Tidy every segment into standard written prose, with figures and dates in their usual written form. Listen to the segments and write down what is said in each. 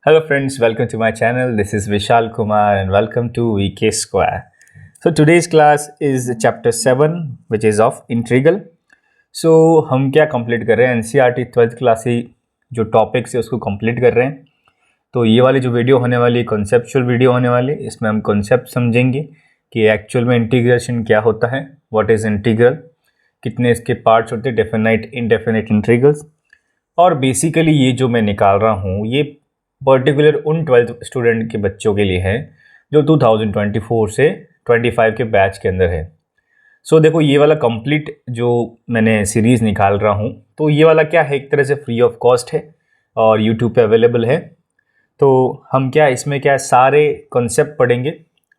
Hello friends, welcome to my channel. This is Vishal Kumar and welcome to VK Square. So today's class is chapter 7 which is of integral. So हम क्या complete कर रहे हैं NCERT 12th class की जो topics है उसको complete कर रहे हैं. तो ये वाली जो वीडियो होने वाली कॉन्सेप्चुअल वीडियो होने वाली है. इसमें हम कॉन्सेप्ट समझेंगे कि एक्चुअल में इंटीग्रेशन क्या होता है, व्हाट इज़ इंटीग्रल, कितने इसके पार्ट्स होते हैं, डेफिनाइट इनडेफिनाइट इंटीग्रल्स. और बेसिकली ये जो मैं निकाल रहा हूँ ये पर्टिकुलर उन 12th स्टूडेंट के बच्चों के लिए है जो 2024 से 25 के बैच के अंदर है. सो देखो ये वाला कंप्लीट जो मैंने सीरीज़ निकाल रहा हूँ तो ये वाला क्या है, एक तरह से फ्री ऑफ कॉस्ट है और यूट्यूब पे अवेलेबल है. तो हम क्या इसमें क्या सारे कॉन्सेप्ट पढ़ेंगे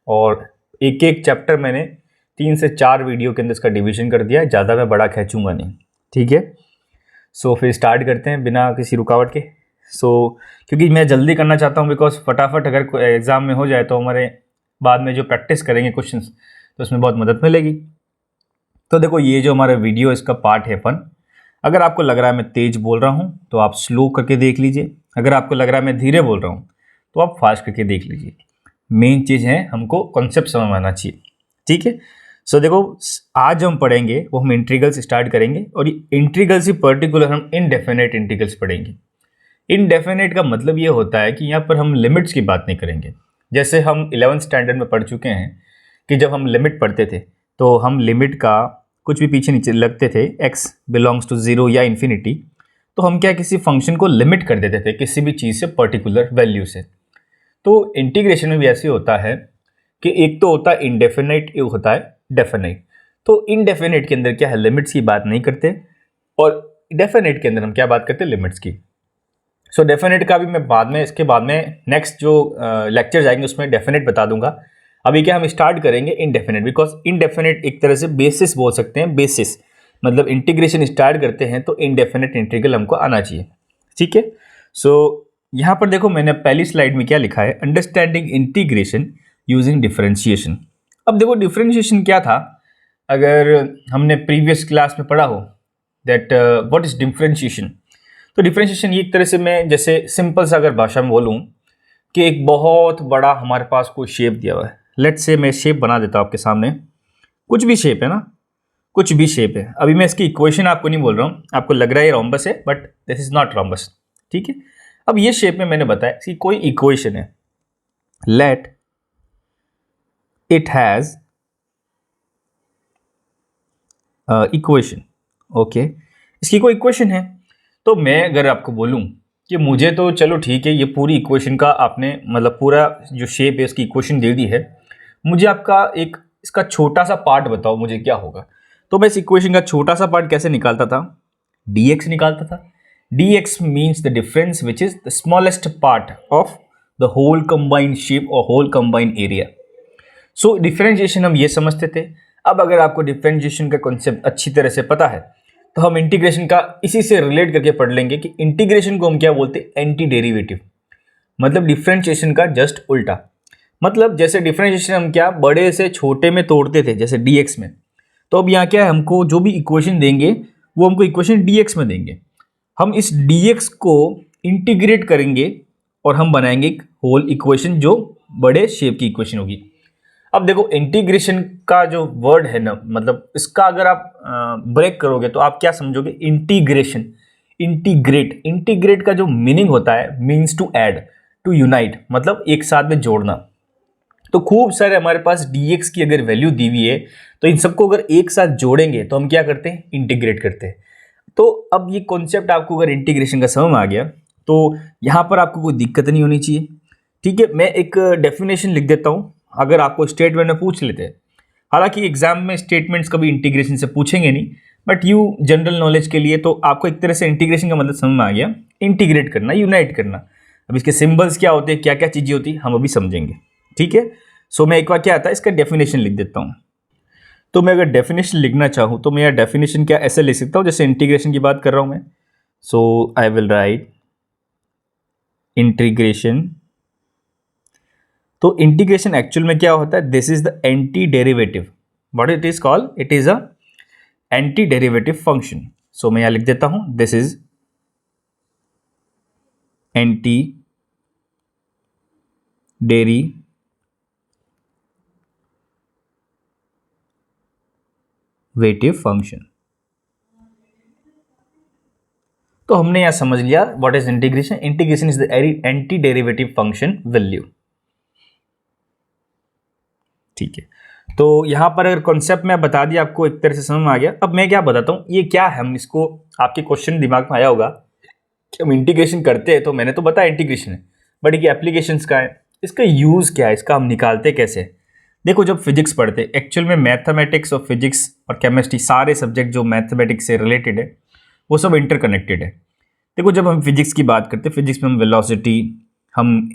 और एक एक चैप्टर मैंने 3 से 4 वीडियो के अंदर इसका डिवीज़न कर दिया है. ज़्यादा मैं बड़ा खींचूंगा नहीं, ठीक है. सो फिर स्टार्ट करते हैं बिना किसी रुकावट के. क्योंकि मैं जल्दी करना चाहता हूँ बिकॉज फटाफट अगर एग्ज़ाम में हो जाए तो हमारे बाद में जो प्रैक्टिस करेंगे क्वेश्चंस तो उसमें बहुत मदद मिलेगी. तो देखो ये जो हमारा वीडियो इसका पार्ट है अपन, अगर आपको लग रहा है मैं तेज़ बोल रहा हूँ तो आप स्लो करके देख लीजिए. अगर आपको लग रहा है मैं धीरे बोल रहा हूँ तो आप फास्ट करके देख लीजिए. मेन चीज़ है हमको कॉन्सेप्ट समझ में आना चाहिए, ठीक है. सो देखो आज हम पढ़ेंगे वो हम इंटीग्रल्स स्टार्ट करेंगे और ये इंटीग्रल्स ही पर्टिकुलर हम इनडेफिनेट इंटीग्रल्स पढ़ेंगे. इनडेफिनेट का मतलब ये होता है कि यहाँ पर हम लिमिट्स की बात नहीं करेंगे. जैसे हम 11th स्टैंडर्ड में पढ़ चुके हैं कि जब हम लिमिट पढ़ते थे तो हम लिमिट का कुछ भी पीछे नीचे लगते थे, x बिलोंग्स टू 0 या इन्फिनिटी, तो हम क्या किसी फंक्शन को लिमिट कर देते थे किसी भी चीज़ से पर्टिकुलर वैल्यू से. तो इंटीग्रेशन में भी ऐसे होता है कि एक तो होता है इनडेफिनेट, एक होता है डेफिनेट. तो इनडेफिनेट के अंदर क्या है, लिमिट्स की बात नहीं करते और डेफिनेट के अंदर हम क्या बात करते हैं, लिमिट्स की. सो डेफिनेट का भी मैं बाद में इसके बाद में नेक्स्ट जो लेक्चर जाएंगे उसमें डेफिनेट बता दूंगा. अभी क्या हम स्टार्ट करेंगे इनडेफिनेट, बिकॉज इनडेफिनेट एक तरह से बेसिस बोल सकते हैं. बेसिस मतलब इंटीग्रेशन स्टार्ट करते हैं तो इनडेफिनेट इंटीग्रल हमको आना चाहिए, ठीक है. सो यहाँ पर देखो मैंने पहली स्लाइड में क्या लिखा है, अंडरस्टैंडिंग इंटीग्रेशन यूजिंग डिफरेंशिएशन. अब देखो डिफरेंशिएशन क्या था, अगर हमने प्रीवियस क्लास में पढ़ा हो दैट व्हाट इज डिफरेंशिएशन. तो डिफरेंशिएशन ये एक तरह से मैं जैसे सिंपल सा अगर भाषा में बोलूँ कि एक बहुत बड़ा हमारे पास कोई शेप दिया हुआ है. लेट्स से मैं शेप बना देता हूँ आपके सामने, कुछ भी शेप है ना, कुछ भी शेप है. अभी मैं इसकी इक्वेशन आपको नहीं बोल रहा हूँ, आपको लग रहा है ये रोम्बस है but this is not rhombus, ठीक है. अब ये शेप में मैंने बताया कि कोई इक्वेशन है, let it has equation, okay. इसकी कोई इक्वेशन है तो मैं अगर आपको बोलूं कि मुझे तो चलो ठीक है ये पूरी इक्वेशन का आपने मतलब पूरा जो शेप है उसकी इक्वेशन दे दी है, मुझे आपका एक इसका छोटा सा पार्ट बताओ मुझे क्या होगा. तो मैं इस इक्वेशन का छोटा सा पार्ट कैसे निकालता था, dx निकालता था. dx means the difference which is the smallest part of the whole combined shape और whole combined area. So differentiation हम ये समझते थे. अब अगर आपको डिफरेंशिएशन का कॉन्सेप्ट अच्छी तरह से पता है तो हम इंटीग्रेशन का इसी से रिलेट करके पढ़ लेंगे कि इंटीग्रेशन को हम क्या बोलते हैं, एंटी डेरिवेटिव. मतलब डिफरेंशिएशन का जस्ट उल्टा. मतलब जैसे डिफरेंशिएशन हम क्या बड़े से छोटे में तोड़ते थे जैसे dx में, तो अब यहाँ क्या है, हमको जो भी इक्वेशन देंगे वो हमको इक्वेशन dx में देंगे. हम इस dx को इंटीग्रेट करेंगे और हम बनाएंगे एक होल इक्वेशन जो बड़े शेप की इक्वेशन होगी. अब देखो इंटीग्रेशन का जो वर्ड है ना, मतलब इसका अगर आप ब्रेक करोगे तो आप क्या समझोगे, इंटीग्रेशन, इंटीग्रेट. इंटीग्रेट का जो मीनिंग होता है means to add, to unite, मतलब एक साथ में जोड़ना. तो खूब सारे हमारे पास dx की अगर वैल्यू दी हुई है तो इन सबको अगर एक साथ जोड़ेंगे तो हम क्या करते हैं, इंटीग्रेट करते हैं. तो अब ये कॉन्सेप्ट आपको अगर इंटीग्रेशन का समझ में आ गया तो यहाँ पर आपको कोई दिक्कत नहीं होनी चाहिए, ठीक है. मैं एक डेफिनेशन लिख देता हूँ, अगर आपको स्टेटमेंट में पूछ लेते हैं. हालांकि एग्जाम में स्टेटमेंट्स कभी इंटीग्रेशन से पूछेंगे नहीं, बट यू जनरल नॉलेज के लिए तो आपको एक तरह से इंटीग्रेशन का मतलब समझ में आ गया, इंटीग्रेट करना, यूनाइट करना. अब इसके सिंबल्स क्या होते हैं, क्या क्या चीज़ें होती है हम अभी समझेंगे, ठीक है. सो मैं एक बार क्या आता है इसका डेफिनेशन लिख देता हूँ. तो मैं अगर डेफिनेशन लिखना चाहूँ तो मैं यह डेफिनेशन क्या ऐसे लिख सकता हूँ जैसे इंटीग्रेशन की बात कर रहा हूँ मैं. So I will write integration. तो इंटीग्रेशन एक्चुअल में क्या होता है, this is the anti derivative. What it is called, it is a anti derivative function. So मैं यहां लिख देता हूं this is anti derivative function. तो हमने यहां समझ लिया what is integration. Integration is the anti derivative function value. ठीक है, तो यहां पर अगर कॉन्सेप्ट में बता दिया आपको, एक तरह से समझ में आ गया। अब मैं क्या बताता हूं ये क्या है, हम इसको, आपके क्वेश्चन दिमाग में आया होगा कि हम इंटीग्रेशन करते हैं, तो मैंने तो बताया इंटीग्रेशन है, बट ये एप्लीकेशंस का है, इसका यूज क्या है, इसका हम निकालते कैसे। देखो जब फिजिक्स पढ़ते, एक्चुअल में मैथमेटिक्स और फिजिक्स और केमिस्ट्री सारे सब्जेक्ट जो मैथमेटिक्स से रिलेटेड है वो सब इंटरकनेक्टेड है। देखो जब हम फिजिक्स की बात करते हैं, फिजिक्स में हम वेलोसिटी, हम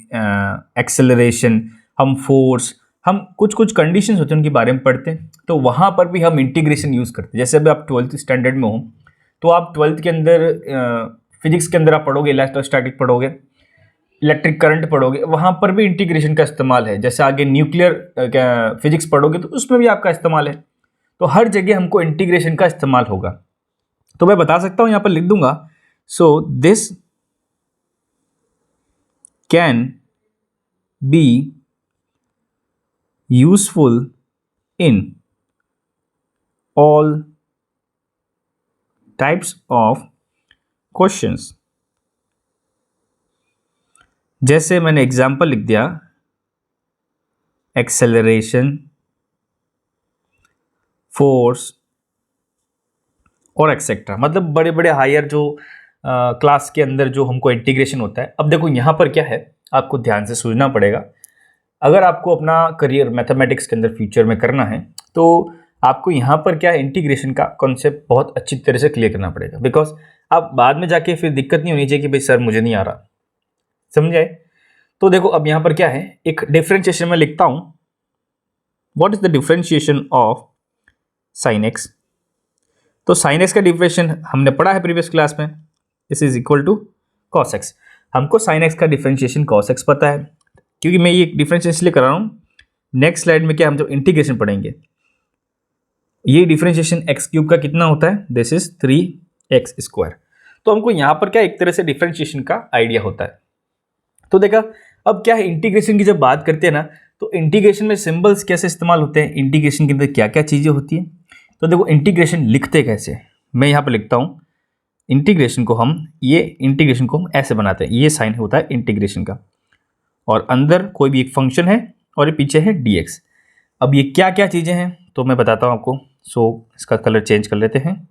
एक्सेलरेशन, हम फोर्स, हम कुछ कुछ कंडीशंस होते हैं उनके बारे में पढ़ते हैं, तो वहाँ पर भी हम इंटीग्रेशन यूज़ करते हैं। जैसे अभी आप 12th स्टैंडर्ड में हो, तो आप 12th के अंदर फिजिक्स के अंदर आप पढ़ोगे, इलेक्ट्रोस्टैटिक पढ़ोगे, इलेक्ट्रिक करंट पढ़ोगे, वहाँ पर भी इंटीग्रेशन का इस्तेमाल है। जैसे आगे न्यूक्लियर फिजिक्स पढ़ोगे तो उसमें भी आपका इस्तेमाल है। तो हर जगह हमको इंटीग्रेशन का इस्तेमाल होगा। तो मैं बता सकता हूँ, यहाँ पर लिख दूंगा, so this can be useful in all types of questions. जैसे मैंने एग्जाम्पल लिख दिया, एक्सेलरेशन, फोर्स और एक्सेट्रा, मतलब बड़े बड़े हायर जो क्लास के अंदर जो हमको इंटीग्रेशन होता है। अब देखो यहाँ पर क्या है, आपको ध्यान से सोचना पड़ेगा। अगर आपको अपना करियर मैथमेटिक्स के अंदर फ्यूचर में करना है, तो आपको यहाँ पर क्या है, इंटीग्रेशन का कॉन्सेप्ट बहुत अच्छी तरह से क्लियर करना पड़ेगा। बिकॉज आप बाद में जाके फिर दिक्कत नहीं होनी चाहिए कि भाई सर मुझे नहीं आ रहा, समझ आए। तो देखो अब यहाँ पर क्या है, एक डिफरेंशिएशन में लिखता हूँ, what is the differentiation of sine x. तो साइन एक्स का डिफरेंशिएशन हमने पढ़ा है प्रीवियस क्लास में, this is equal to cos x. हमको साइन एक्स का डिफरेंशिएशन कॉस एक्स पता है, क्योंकि मैं ये डिफरेंशिएशन इसलिए कर रहा हूँ, नेक्स्ट स्लाइड में क्या हम जो इंटीग्रेशन पढ़ेंगे, ये डिफरेंशिएशन एक्स क्यूब का कितना होता है, दिस इज 3x²। तो हमको यहाँ पर क्या एक तरह से डिफरेंशिएशन का आइडिया होता है। तो देखा अब क्या है, इंटीग्रेशन की जब बात करते हैं ना, तो इंटीग्रेशन में सिंबल्स कैसे इस्तेमाल होते हैं, इंटीग्रेशन के अंदर क्या क्या चीज़ें होती हैं। तो देखो इंटीग्रेशन लिखते कैसे, मैं यहाँ पर लिखता हूँ, इंटीग्रेशन को हम ऐसे बनाते हैं, ये साइन होता है इंटीग्रेशन का, और अंदर कोई भी एक फंक्शन है और ये पीछे है dx। अब ये क्या क्या चीज़ें हैं तो मैं बताता हूँ आपको। सो इसका कलर चेंज कर लेते हैं।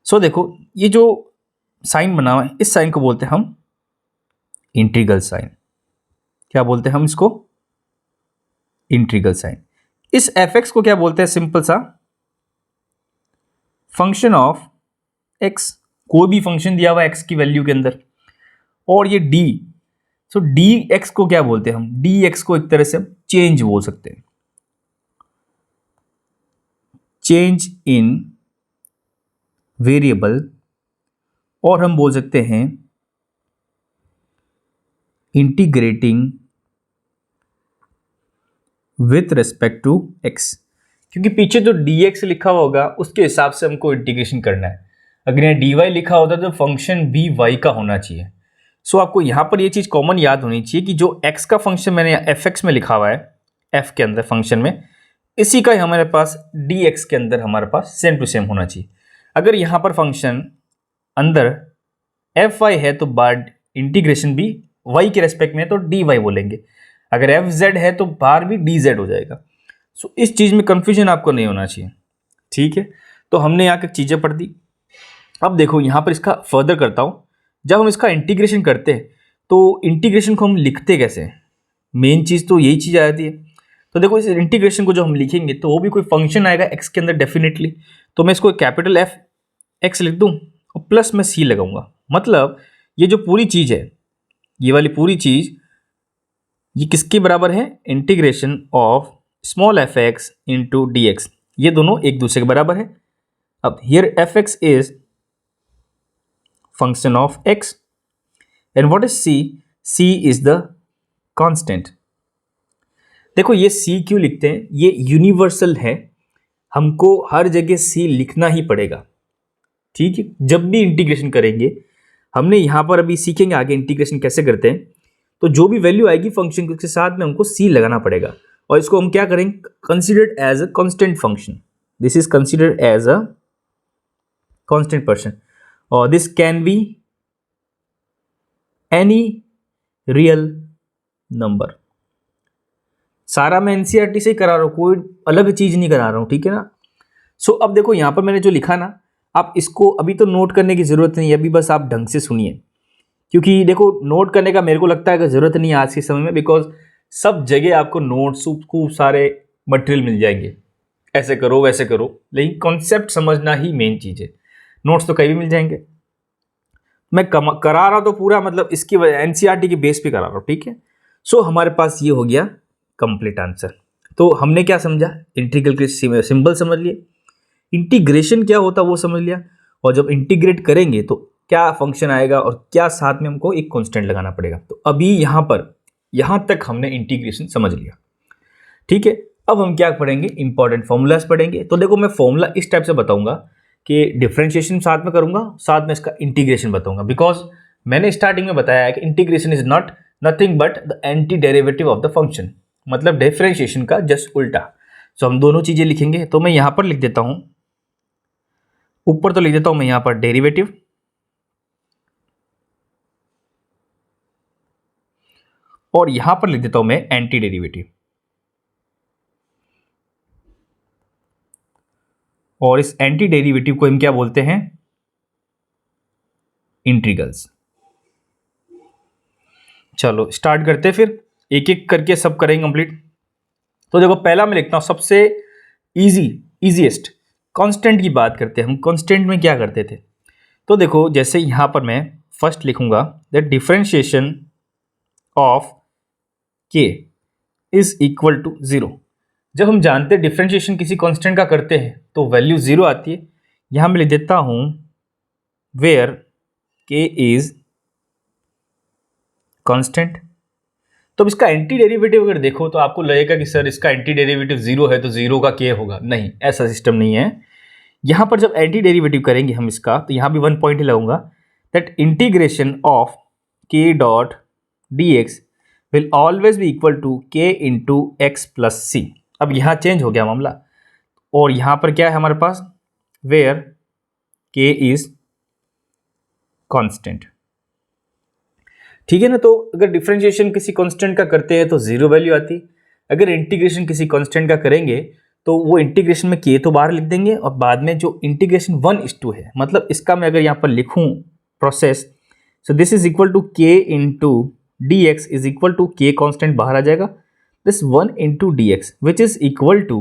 सो देखो ये जो साइन बना हुआ है, इस साइन को बोलते हैं हम इंटीग्रल साइन। क्या बोलते हैं हम इसको, इंटीग्रल साइन। इस fx को क्या बोलते हैं, सिंपल सा फंक्शन ऑफ x, कोई भी फंक्शन दिया हुआ है x की वैल्यू के अंदर, और ये d, सो dx को क्या बोलते हैं हम, dx को एक तरह से हम चेंज बोल सकते हैं, चेंज इन वेरिएबल, और हम बोल सकते हैं integrating with respect to x, क्योंकि पीछे जो dx लिखा होगा उसके हिसाब से हमको इंटीग्रेशन करना है। अगर यहाँ dy लिखा होता तो फंक्शन भी y का होना चाहिए। सो आपको यहाँ पर ये चीज़ कॉमन याद होनी चाहिए कि जो x का फंक्शन मैंने fx में लिखा हुआ है, f के अंदर फंक्शन में, इसी का ही हमारे पास dx के अंदर हमारे पास सेम टू सेम होना चाहिए। अगर यहाँ पर फंक्शन अंदर fy है तो बाहर इंटीग्रेशन भी y के रेस्पेक्ट में तो dy बोलेंगे, अगर fz है तो बाहर भी dz हो जाएगा। सो इस चीज़ में कंफ्यूजन आपको नहीं होना चाहिए, ठीक है। तो हमने यहाँ की चीज़ें पढ़ दी। अब देखो यहाँ पर इसका फर्दर करता हूँ। जब हम इसका इंटीग्रेशन करते हैं तो इंटीग्रेशन को हम लिखते कैसे, मेन चीज़ तो यही चीज़ आ जाती है। तो देखो इस इंटीग्रेशन को जो हम लिखेंगे तो वो भी कोई फंक्शन आएगा x के अंदर डेफिनेटली, तो मैं इसको कैपिटल F x लिख दूँ और प्लस में c लगाऊंगा। मतलब ये जो पूरी चीज़ है, ये वाली पूरी चीज़, ये किसके बराबर है, integration of small f x into D x, ये दोनों एक दूसरे के बराबर है। अब here f x is function of x and what is c, c is the constant. देखो ये सी क्यों लिखते हैं, ये यूनिवर्सल है, हमको हर जगह सी लिखना ही पड़ेगा, ठीक है। जब भी इंटीग्रेशन करेंगे, हमने यहाँ पर अभी सीखेंगे आगे इंटीग्रेशन कैसे करते हैं। तो जो भी वैल्यू आएगी फंक्शन के साथ में हमको सी लगाना पड़ेगा, और इसको हम क्या करेंगे, considered as a constant function, this is considered as a constant person, और this can be any real number. सारा मैं एनसीईआरटी से ही करा रहा हूँ, कोई अलग चीज नहीं करा रहा हूँ, ठीक है ना। सो अब देखो यहाँ पर मैंने जो लिखा ना, आप इसको अभी तो नोट करने की जरूरत नहीं है, अभी बस आप ढंग से सुनिए, क्योंकि देखो नोट करने का मेरे को लगता है कि जरूरत नहीं है आज के समय में, बिकॉज सब जगह आपको नोट्स खूब सारे मटेरियल मिल जाएंगे, ऐसे करो वैसे करो, लेकिन कॉन्सेप्ट समझना ही मेन चीज है। नोट्स तो कहीं भी मिल जाएंगे, मैं करा रहा तो पूरा मतलब इसकी एनसीईआरटी के बेस पे करा रहा हूँ, ठीक है। सो हमारे पास ये हो गया कंप्लीट आंसर। तो हमने क्या समझा, इंटीग्रल के सिंबल समझ लिए, इंटीग्रेशन क्या होता है वो समझ लिया, और जब इंटीग्रेट करेंगे तो क्या फंक्शन आएगा और क्या साथ में हमको एक कांस्टेंट लगाना पड़ेगा। तो अभी यहां तक हमने इंटीग्रेशन समझ लिया, ठीक है। अब हम क्या पढ़ेंगे, इंपॉर्टेंट फॉर्मूलाज पढ़ेंगे। तो देखो मैं फॉर्मूला इस टाइप से बताऊंगा कि डिफरेंशिएशन साथ में करूंगा, साथ में इसका इंटीग्रेशन बताऊंगा, बिकॉज मैंने स्टार्टिंग में बताया है कि integration is not nothing but the anti derivative of the function, मतलब डिफरेंशिएशन का जस्ट उल्टा। सो हम दोनों चीजें लिखेंगे, तो मैं यहां पर लिख देता हूं, ऊपर तो लिख देता हूं मैं यहां पर डेरिवेटिव, और यहां पर लिख देता हूं मैं एंटी डेरिवेटिव, और इस एंटी डेरिवेटिव को हम क्या बोलते हैं, इंटीग्रल्स। चलो स्टार्ट करते हैं, फिर एक एक करके सब करेंगे कंप्लीट। तो देखो पहला मैं लिखता हूं सबसे इजीएस्ट कांस्टेंट की बात करते हैं हम। कांस्टेंट में क्या करते थे, तो देखो जैसे यहां पर मैं फर्स्ट लिखूंगा दैट डिफरेंशिएशन ऑफ के इज इक्वल टू 0। जब हम जानते हैं डिफरेंशिएशन किसी कांस्टेंट का करते हैं तो वैल्यू 0 आती है। यहां मैं लिख देता हूं वेयर के इज कांस्टेंट। तो इसका एंटी डेरिवेटिव अगर देखो तो आपको लगेगा कि सर इसका एंटी डेरिवेटिव 0 है तो 0 का के होगा, नहीं, ऐसा सिस्टम नहीं है। यहां पर जब एंटी डेरिवेटिव करेंगे हम इसका, तो यहां भी 1 पॉइंट ही लगाऊंगा that integration of k dot D x will always be equal to के इंटू एक्स प्लस सी। अब यहां चेंज हो गया मामला, और यहां पर क्या है हमारे पास, वेयर के इज कांस्टेंट, ठीक है ना। तो अगर डिफरेंशिएशन किसी कांस्टेंट का करते हैं तो 0 वैल्यू आती, अगर इंटीग्रेशन किसी कांस्टेंट का करेंगे तो वो इंटीग्रेशन में के तो बाहर लिख देंगे, और बाद में जो इंटीग्रेशन 1:2 है, मतलब इसका मैं अगर यहाँ पर लिखूं process, so this is equal to के into D x is equal to K constant बाहर आ जाएगा, this 1 into D X which is equal to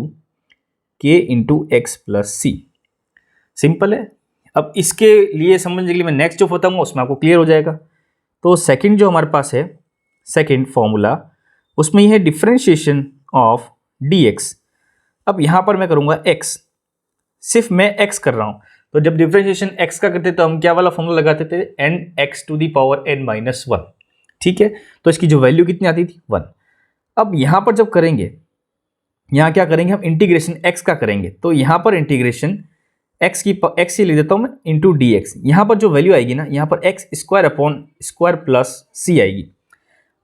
के इंटू एक्स प्लस सी। सिंपल है। अब इसके लिए समझने के लिए मैं नेक्स्ट जो बताऊंगा उसमें आपको क्लियर हो जाएगा। तो सेकंड जो हमारे पास है, सेकंड फॉर्मूला, उसमें यह है डिफरेंशिएशन ऑफ डी एक्स। अब यहां पर मैं करूंगा x, सिर्फ मैं x कर रहा हूं, तो जब डिफरेंशिएशन x का करते तो हम क्या वाला फॉर्मूला लगाते थे, n x to the power n minus 1, ठीक है। तो इसकी जो वैल्यू कितनी आती थी, 1। अब यहां पर जब करेंगे, यहां क्या करेंगे हम, इंटीग्रेशन x का करेंगे, तो यहां पर इंटीग्रेशन x ही लिख देता हूं मैं इंटू डी एक्स। यहां पर जो वैल्यू आएगी ना, यहां पर X square upon square plus C आएगी।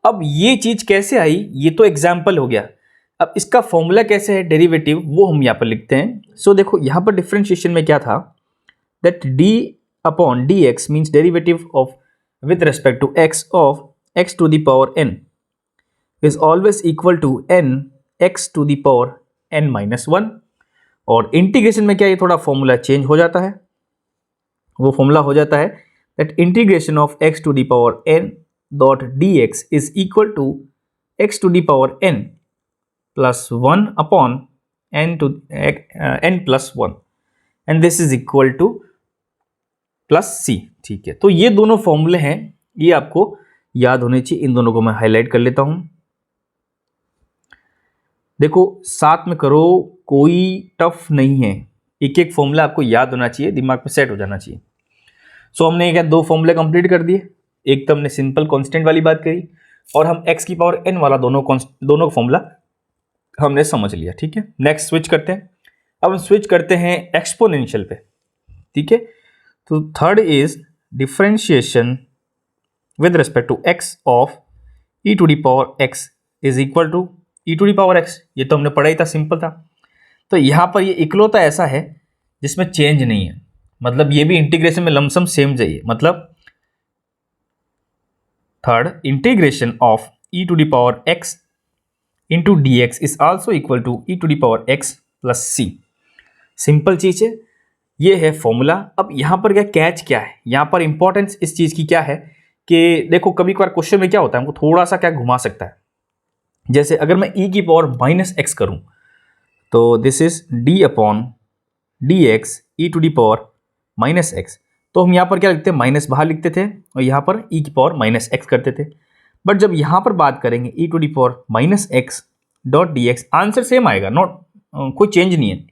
अब ये चीज कैसे आई, ये तो एग्जाम्पल हो गया। अब इसका फॉर्मूला कैसे है डेरिवेटिव, वो हम यहाँ पर लिखते हैं। सो देखो यहाँ पर डिफरेंशिएशन में क्या था, that d upon d x means derivative of with respect to x of x to the power n is always equal to n x to the power n minus 1। और इंटीग्रेशन में क्या, ये थोड़ा formula change हो जाता है, वो formula हो जाता है that integration of x to the power N dot D x is equal to x to the power N plus 1 upon n to n plus 1 and this is equal to plus सी, ठीक है। तो ये दोनों फॉर्मूले हैं, ये आपको याद होने चाहिए। इन दोनों को मैं हाईलाइट कर लेता हूं। देखो साथ में करो, कोई टफ नहीं है, एक एक फॉर्मूला आपको याद होना चाहिए, दिमाग में सेट हो जाना चाहिए। सो हमने क्या 2 फॉर्मूले कंप्लीट कर दिए, एक तो हमने सिंपल कांस्टेंट वाली बात करी, और हम x की पावर n वाला दोनों फॉर्मूला हमने समझ लिया, ठीक है। नेक्स्ट स्विच करते हैं, अब हम स्विच करते हैं एक्सपोनेंशियल पे, ठीक है। तो third is differentiation with respect to x of e to the power x is equal to e to the power x. ये तो हमने पढ़ा ही था, सिंपल था। तो यहाँ पर ये इकलौता ऐसा है जिसमें चेंज नहीं है, मतलब ये भी इंटीग्रेशन में लमसम सेम चाहिए। मतलब third, integration of e to the power x into D x is also equal to e to the power x plus C. Simple चीज है, ये है फॉर्मूला। अब यहाँ पर क्या कैच क्या है, यहाँ पर इंपॉर्टेंस इस चीज की क्या है कि देखो कभी कभार क्वेश्चन में क्या होता है, हमको थोड़ा सा क्या घुमा सकता है। जैसे अगर मैं ई की पावर माइनस एक्स करूं तो this is d upon d x e to the power minus x. तो हम यहाँ पर क्या लिखते हैं, माइनस बाहर लिखते थे और यहाँ पर ई की पावर माइनस एक्स करते थे। बट जब यहाँ पर बात करेंगे E to the power minus X dot D X, answer same आएगा, नॉट कोई चेंज नहीं है,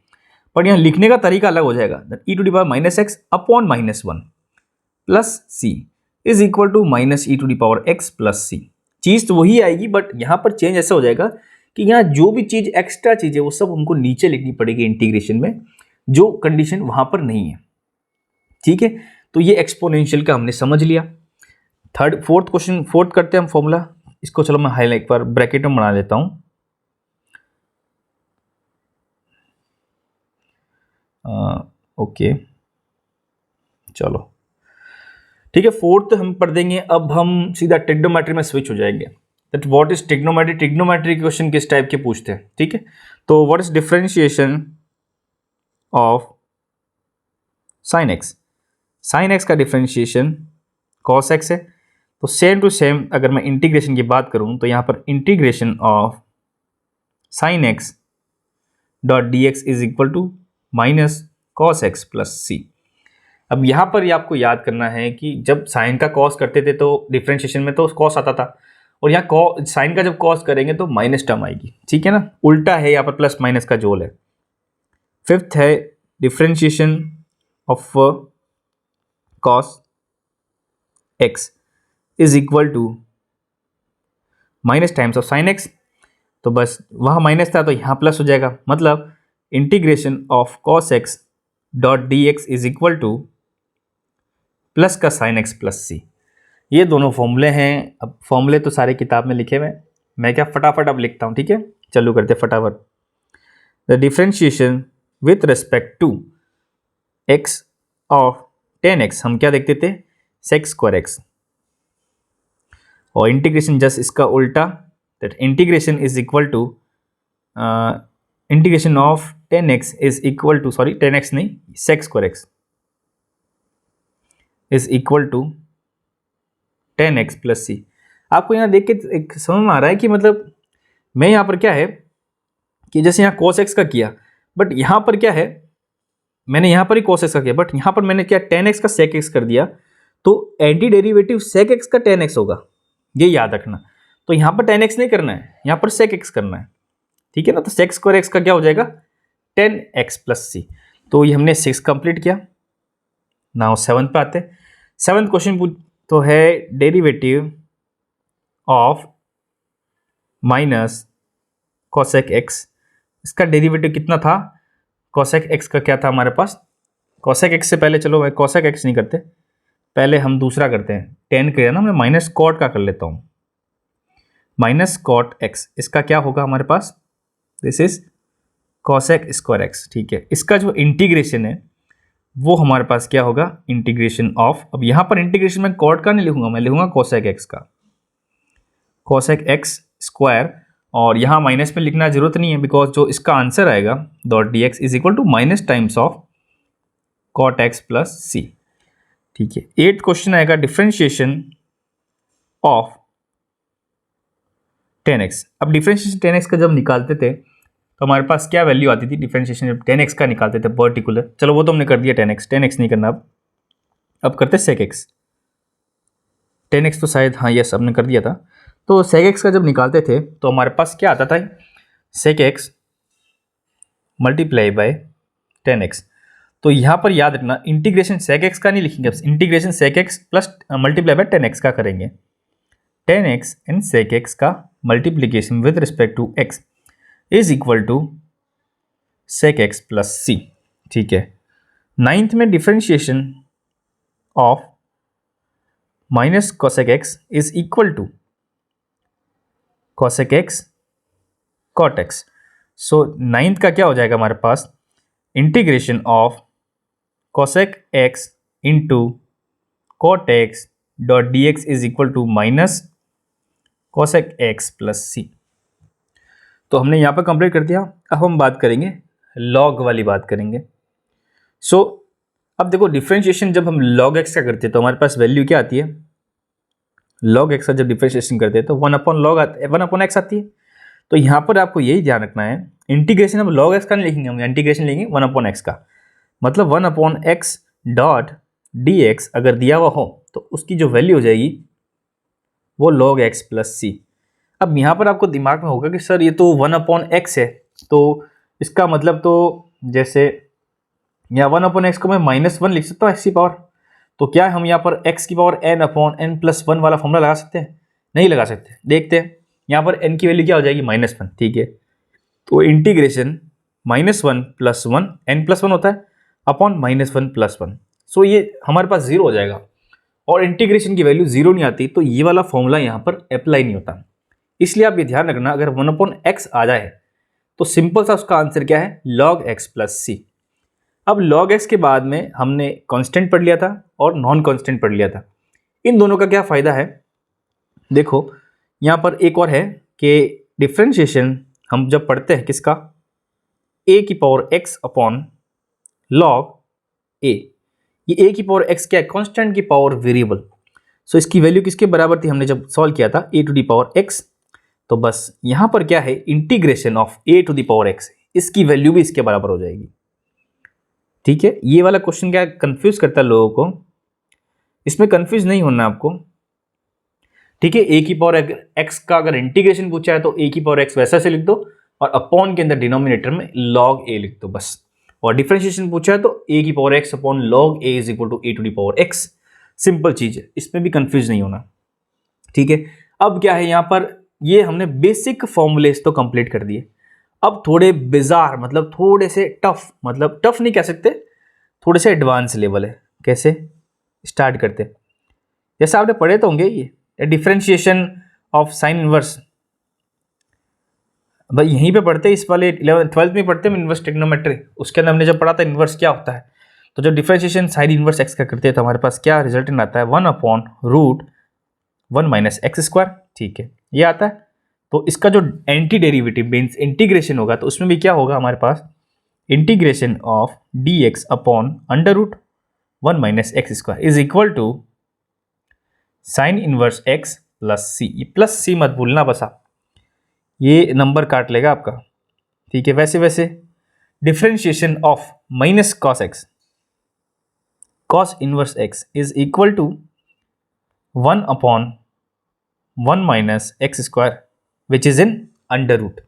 पर यहाँ लिखने का तरीका अलग हो जाएगा। E to the power minus X upon minus one plus C is equal to minus E to the power x plus C. चीज़ तो वही आएगी, बट यहाँ पर चेंज ऐसा हो जाएगा कि यहाँ जो भी चीज़ एक्स्ट्रा चीज़ है वो सब हमको नीचे लिखनी पड़ेगी इंटीग्रेशन में, जो कंडीशन वहाँ पर नहीं है। ठीक है, तो ये एक्सपोनेंशियल का हमने समझ लिया। थर्ड फोर्थ क्वेश्चन, फोर्थ करते हैं हम फॉर्मूला। इसको चलो मैं हाईलाइट एक बार ब्रैकेट में बना लेता हूँ। ओके चलो ठीक है, फोर्थ हम पढ़ देंगे। अब हम सीधा ट्रिग्नोमेट्री में स्विच हो जाएंगे। That what is trigonometry. Trigonometry question किस टाइप के पूछते हैं, ठीक है। तो what is differentiation of sine x. Sign x का डिफरेंशिएशन कॉस एक्स है। तो सेम टू सेम अगर मैं इंटीग्रेशन की बात करूं तो यहां पर integration of sine X dot D x is equal to minus cos X plus सी। अब यहाँ पर ये आपको याद करना है कि जब साइन का कॉस करते थे तो डिफरेंशिएशन में तो कॉस आता था, और यहाँ साइन का जब कॉस करेंगे तो माइनस टर्म आएगी, ठीक है ना। उल्टा है, यहाँ पर प्लस माइनस का जोल है। फिफ्थ है differentiation of cos x is equal to minus times of sine x. तो बस वहाँ माइनस था तो यहाँ प्लस हो जाएगा, मतलब integration of cos x dot D x is equal to plus का साइन एक्स प्लस सी। ये दोनों फॉर्मूले हैं। अब फॉर्मूले तो सारे किताब में लिखे हुए हैं, मैं क्या फटाफट अब लिखता हूँ, ठीक है। चलो करते फटाफट। The differentiation with respect to x of tan X, हम क्या देखते थे, सेक स्क्वायर एक्स, और इंटीग्रेशन जस्ट इसका उल्टा, that integration is equal to integration of tan X is equal to, sorry tan X नहीं, sec square X is equal to tan X plus C. आपको यहाँ देख के एक समझ में आ रहा है कि मतलब मैं यहाँ पर क्या है कि जैसे यहाँ cos x का किया, बट यहाँ पर क्या है, मैंने यहाँ पर ही cos x का किया, बट यहाँ पर मैंने क्या tan x का sec x कर दिया, तो एंटी डेरिवेटिव sec x का tan x होगा, ये याद रखना। तो यहाँ पर tan x नहीं करना है, यहाँ पर sec x करना है, ठीक है ना। तो sec स्क्वायर x का क्या हो जाएगा, 10x प्लस सी। तो ये हमने 6 कंप्लीट किया। नाउ 7 पे आते हैं। 7th क्वेश्चन तो है derivative of minus cosec x. इसका डेरिवेटिव कितना था, कोसेक एक्स का क्या था हमारे पास, कोसेक एक्स से पहले चलो मैं कोसेक एक्स नहीं करते, पहले हम दूसरा करते हैं। 10 किया ना, मैं माइनस कॉट का कर लेता हूँ, माइनस कॉट एक्स। इसका क्या होगा हमारे पास, this is cosec square X, ठीक है। इसका जो इंटीग्रेशन है वो हमारे पास क्या होगा, इंटीग्रेशन ऑफ, अब यहाँ पर इंटीग्रेशन में कॉट का नहीं लिखूंगा, मैं लिखूंगा कोसेक एक्स का, कोसेक एक्स स्क्वायर। और यहाँ माइनस में लिखना जरूरत नहीं है, बिकॉज जो इसका आंसर आएगा dot D x is equal to minus times of cot X plus सी, ठीक है। 8th क्वेश्चन आएगा डिफरेंशिएशन ऑफ 10x। अब डिफरेंशिएशन 10x का जब निकालते थे तो हमारे पास क्या वैल्यू आती थी, डिफरेंशिएशन जब 10x का निकालते थे पर्टिकुलर, चलो वो तो हमने कर दिया 10x नहीं करना। अब करते सेक एक्स। 10x तो शायद, हाँ यस हमने कर दिया था। तो सेक एक्स का जब निकालते थे तो हमारे पास क्या आता था, सेक एक्स मल्टीप्लाई बाय 10x। तो यहाँ पर याद रखना इंटीग्रेशन सेक एक्स का नहीं लिखेंगे, integration sec x plus multiply by 10x का करेंगे। 10x एंड सेक एक्स का multiplication with respect to x is equal to sec x plus सी, ठीक है। 9th में differentiation of minus cosec x is equal to cosec x cot x। So ninth का क्या हो जाएगा हमारे पास, integration of cosec x into cot x dot D x is equal to minus cosec x plus c. तो हमने यहाँ पर कंप्लीट कर दिया। अब हम बात करेंगे लॉग वाली बात करेंगे। सो अब देखो डिफरेंशिएशन जब हम log x का करते हैं तो हमारे पास वैल्यू क्या आती है, log x का जब डिफरेंशिएशन करते हैं तो 1/x आती है। तो यहाँ पर आपको यही ध्यान रखना है, इंटीग्रेशन हम log x का नहीं लिखेंगे, हम इंटीग्रेशन लेंगे 1/x का। मतलब 1/x डॉट डी एक्स अगर दिया हुआ हो तो उसकी जो वैल्यू हो जाएगी वो log x प्लस सी। अब यहाँ पर आपको दिमाग में होगा कि सर ये तो 1/x है, तो इसका मतलब तो जैसे यहाँ 1/x को मैं -1 लिख सकता हूँ x की पावर। तो क्या हम यहाँ पर x की पावर n/n+1 वाला फॉर्मूला लगा सकते हैं? नहीं लगा सकते। देखते हैं यहाँ पर n की वैल्यू क्या हो जाएगी, -1, ठीक है। तो इंटीग्रेशन -1 + 1 n+1 होता है अपॉन -1 + 1। सो ये हमारे पास 0 हो जाएगा और इंटीग्रेशन की वैल्यू 0 नहीं आती तो ये वाला फॉर्मूला यहाँ पर अप्लाई नहीं होता। इसलिए आप ये ध्यान रखना, अगर 1/x आ जाए तो सिंपल सा उसका आंसर क्या है, log x प्लस सी। अब log x के बाद में हमने कांस्टेंट पढ़ लिया था और नॉन कांस्टेंट पढ़ लिया था। इन दोनों का क्या फ़ायदा है, देखो यहाँ पर एक और है कि डिफरेंशिएशन हम जब पढ़ते हैं किसका, a की power x upon log a। ये a की पावर x क्या है, कांस्टेंट की पावर वेरिएबल। सो इसकी वैल्यू किसके बराबर थी, हमने जब सॉल्व किया था a to the power x। तो बस यहाँ पर क्या है, integration of a to the power x, इसकी वैल्यू भी इसके बराबर हो जाएगी। ठीक है, ये वाला क्वेश्चन क्या कंफ्यूज करता है लोगों को, इसमें कंफ्यूज नहीं होना आपको। ठीक है, a की पावर x का अगर इंटीग्रेशन पूछा है तो a की पावर x वैसा से लिख दो और अपॉन के अंदर डिनोमिनेटर में log a लिख दो बस। और डिफरेंशिएशन पूछा है तो a की power x upon log a is equal to a to the power x। Simple चीज है, इसमें भी कंफ्यूज नहीं होना। ठीक है, अब क्या है यहाँ पर, ये हमने बेसिक फॉर्मूलेस तो कंप्लीट कर दिए। अब थोड़े बिजार मतलब थोड़े से टफ, मतलब टफ नहीं कह सकते, थोड़े से एडवांस लेवल है। कैसे स्टार्ट करते, जैसे आपने पढ़े तो होंगे ये डिफरेंशिएशन ऑफ साइन इनवर्स, भाई यहीं पे पढ़ते हैं, इस वाले 11th-12th में पढ़ते हैं इनवर्स ट्रिग्नोमेट्री। उसके अंदर हमने जब पढ़ा था इनवर्स क्या होता है, तो जब डिफरेंशिएशन साइन इनवर्स एक्स का करते हैं तो हमारे पास क्या रिजल्टेंट आता है, 1/√1 - x²। ठीक है, ये आता है। तो इसका जो एंटी डेरिवेटिव मीन्स इंटीग्रेशन होगा तो उसमें भी क्या होगा हमारे पास, integration of d x upon √1 - x² is equal to sine inverse x plus c. ये प्लस सी मत भूलना बस आप, ये नंबर काट लेगा आपका। ठीक है, वैसे वैसे differentiation of minus cos x, cos inverse x is equal to 1/1 - x² which is in under root.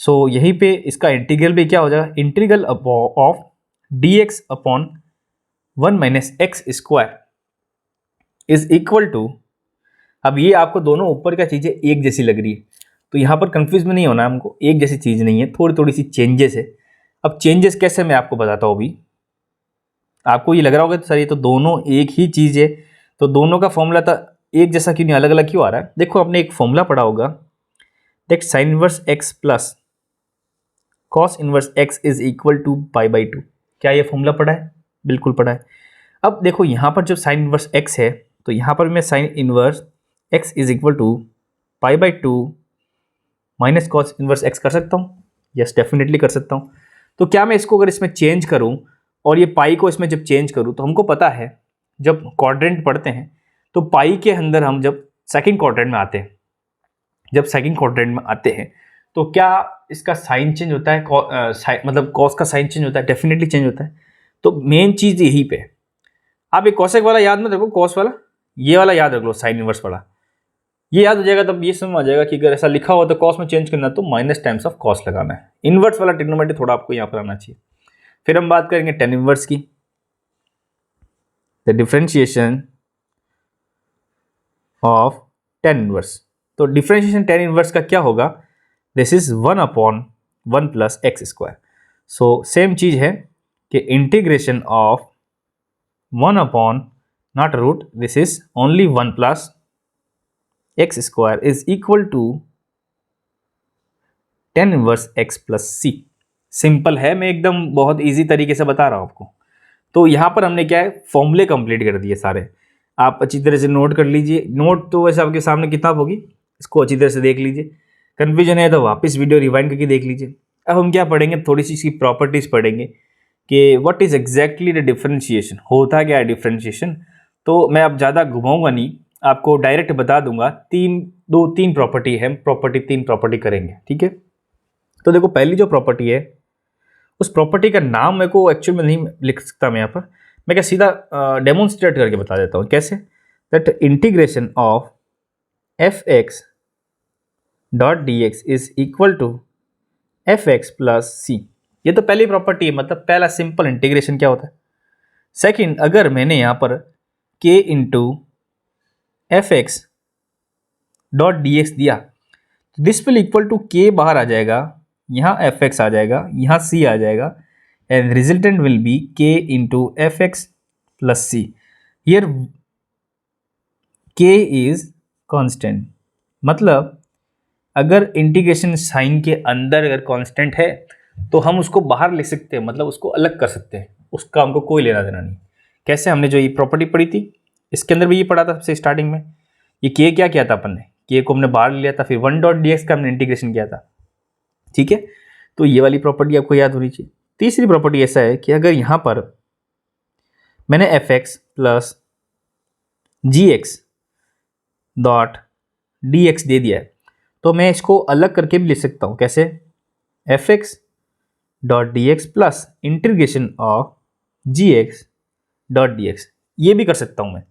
So यहीं पे इसका इंटीग्रल भी क्या हो जाएगा, integral of dx upon 1 - x² is equal to, अब ये आपको दोनों ऊपर क्या चीज़ें एक जैसी लग रही है तो यहाँ पर कंफ्यूज में नहीं होना हमको, एक जैसी चीज़ नहीं है, थोड़ी थोड़ी सी चेंजेस है। अब चेंजेस कैसे मैं आपको बताता हूँ। अभी आपको ये लग रहा होगा तो सर ये तो दोनों एक ही चीज़ है, तो दोनों का फॉर्मूला था एक जैसा क्यों नहीं, अलग अलग क्यों आ रहा है। देखो आपने एक फॉर्मूला पढ़ा होगा, देख sine inverse x plus cos inverse x is equal to π/2। क्या ये फॉर्मूला पढ़ा है? बिल्कुल पढ़ा है। अब देखो यहाँ पर जब साइन इनवर्स x है तो यहाँ पर मैं sine inverse x is equal to π/2 minus cos inverse x कर सकता हूँ। यस, डेफिनेटली कर सकता हूँ। तो क्या मैं इसको अगर इसमें चेंज करूँ और ये पाई को इसमें जब चेंज करूँ तो हमको पता है जब क्वाड्रेंट पढ़ते हैं तो पाई के अंदर हम जब सेकंड क्वाड्रेंट में आते हैं, जब सेकंड क्वाड्रेंट में आते हैं तो क्या इसका साइन चेंज होता है, मतलब कॉस का साइन चेंज होता है, डेफिनेटली चेंज होता है। तो मेन चीज़ यही पे, आप एक कॉसेक वाला याद मत रखो, कॉस वाला ये वाला याद रख लो, साइन इनवर्स वाला ये याद हो जाएगा, तब ये समझ आ जाएगा कि अगर ऐसा लिखा हुआ तो कॉस में चेंज करना तो माइनस टाइम्स ऑफ कॉस लगाना है। इनवर्स वाला ट्रिग्नोमेट्री थोड़ा आपको यहाँ पर आना चाहिए। फिर हम बात करेंगे टेन इनवर्स की, the differentiation of tan inverse. तो डिफरेंशिएशन टेन इनवर्स का क्या होगा, this is 1/1 + x²। So same चीज है कि integration of 1/, not root, this is only 1 + x² is equal to tan inverse x plus C. Simple है, मैं एकदम बहुत इजी तरीके से बता रहा हूँ आपको। तो यहाँ पर हमने क्या है, फॉर्मूले कंप्लीट कर दिए सारे। आप अच्छी तरह से नोट कर लीजिए। नोट तो वैसे आपके सामने किताब होगी, इसको अच्छी तरह से देख लीजिए। कन्फ्यूजन है तो वापस वीडियो रिवाइंड करके देख लीजिए। अब हम क्या पढ़ेंगे, थोड़ी सी इसकी प्रॉपर्टीज़ पढ़ेंगे कि what is exactly the differentiation, होता क्या है डिफरेंशिएशन। तो मैं अब ज़्यादा घुमाऊंगा नहीं, आपको डायरेक्ट बता दूंगा। तीन प्रॉपर्टी है, तीन प्रॉपर्टी करेंगे, ठीक है। तो देखो पहली जो प्रॉपर्टी है, उस प्रॉपर्टी का नाम मेरे को एक्चुअल में नहीं लिख सकता मैं यहाँ पर, मैं क्या सीधा डेमोन्स्ट्रेट करके बता देता हूँ। कैसे, that integration of f x dot D x is equal to f x plus c. ये तो पहली प्रॉपर्टी है, मतलब पहला सिंपल इंटीग्रेशन क्या होता है। सेकंड, अगर मैंने यहाँ पर k into f x dot D x दिया, तो this will equal to k बाहर आ जाएगा, यहाँ एफ एक्स आ जाएगा, यहाँ c आ जाएगा, and resultant will be k into f x plus c. Here k is constant, मतलब अगर इंटीग्रेशन साइन के अंदर अगर कांस्टेंट है तो हम उसको बाहर लिख सकते हैं, मतलब उसको अलग कर सकते हैं, उसका हमको कोई लेना देना नहीं। कैसे, हमने जो ये प्रॉपर्टी पढ़ी थी इसके अंदर भी ये पढ़ा था सबसे स्टार्टिंग में। ये के क्या किया था अपन ने, के को हमने बाहर लिया था, फिर वन डॉट डी एक्स का हमने इंटीग्रेशन किया था, ठीक है। तो ये वाली प्रॉपर्टी आपको याद होनी चाहिए। तीसरी प्रॉपर्टी ऐसा है कि अगर यहाँ पर मैंने F x plus g x dot D x दे दिया है, तो मैं इसको अलग करके भी लिख सकता हूँ। कैसे, f x dot D x plus integration of g x dot D x, ये भी कर सकता हूँ मैं,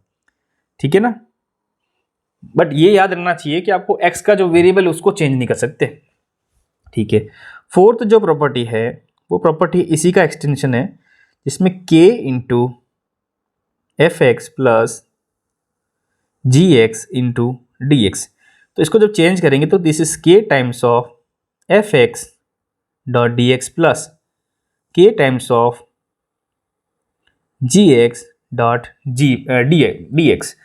ठीक है ना। बट ये याद रखना चाहिए कि आपको x का जो वेरिएबल उसको चेंज नहीं कर सकते, ठीक है। फोर्थ जो प्रॉपर्टी है वो प्रॉपर्टी इसी का एक्सटेंशन है, जिसमें k into f x plus g x into D x. तो इसको जब चेंज करेंगे तो this is k times of f x dot D x plus k times of g x dot D x.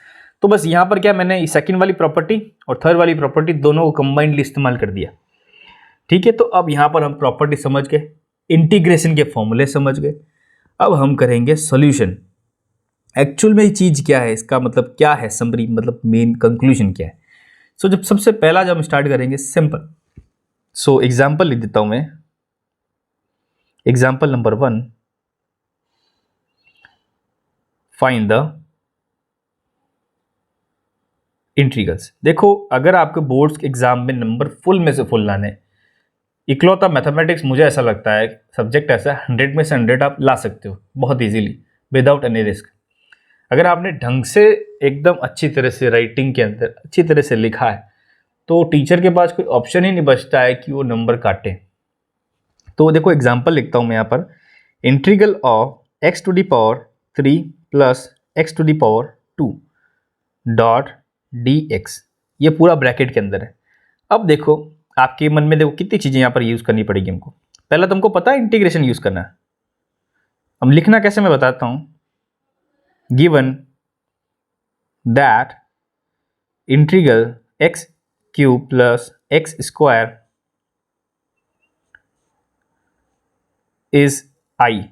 तो बस यहाँ पर क्या, मैंने सेकंड वाली प्रॉपर्टी और थर्ड वाली प्रॉपर्टी दोनों को कंबाइंडली इस्तेमाल कर दिया, ठीक है। तो अब यहाँ पर हम प्रॉपर्टी समझ गए, इंटीग्रेशन के फॉर्मूले समझ गए। अब हम करेंगे सॉल्यूशन। एक्चुअल में ये चीज़ क्या है, इसका मतलब क्या है, समरी मतलब मेन कंक्लूजन क्या है। सो जब सबसे पहला जब हम स्टार्ट करेंगे सिंपल, सो एग्जाम्पल लिख देता हूँ मैं। Example number 1, find the integrals. देखो अगर आपके बोर्ड्स के एग्जाम में नंबर फुल में से फुल लाने, इकलौता मैथमेटिक्स मुझे ऐसा लगता है सब्जेक्ट ऐसा 100 में से 100 आप ला सकते हो बहुत इजीली विदाउट एनी रिस्क। अगर आपने ढंग से एकदम अच्छी तरह से राइटिंग के अंदर अच्छी तरह से लिखा है तो टीचर के पास कोई ऑप्शन ही नहीं बचता है कि वो नंबर काटे। तो देखो एग्जाम्पल लिखता हूँ मैं यहाँ पर, integral of x to the power 3 plus x to the power 2 dot D x, ये पूरा ब्रैकेट के अंदर है। अब देखो आपके मन में देखो कितनी चीज़ें यहाँ पर यूज़ करनी पड़ेगी हमको। पहला तुमको पता है इंटीग्रेशन यूज़ करना है, अब लिखना कैसे मैं बताता हूँ। Given that integral x cube plus x square is I,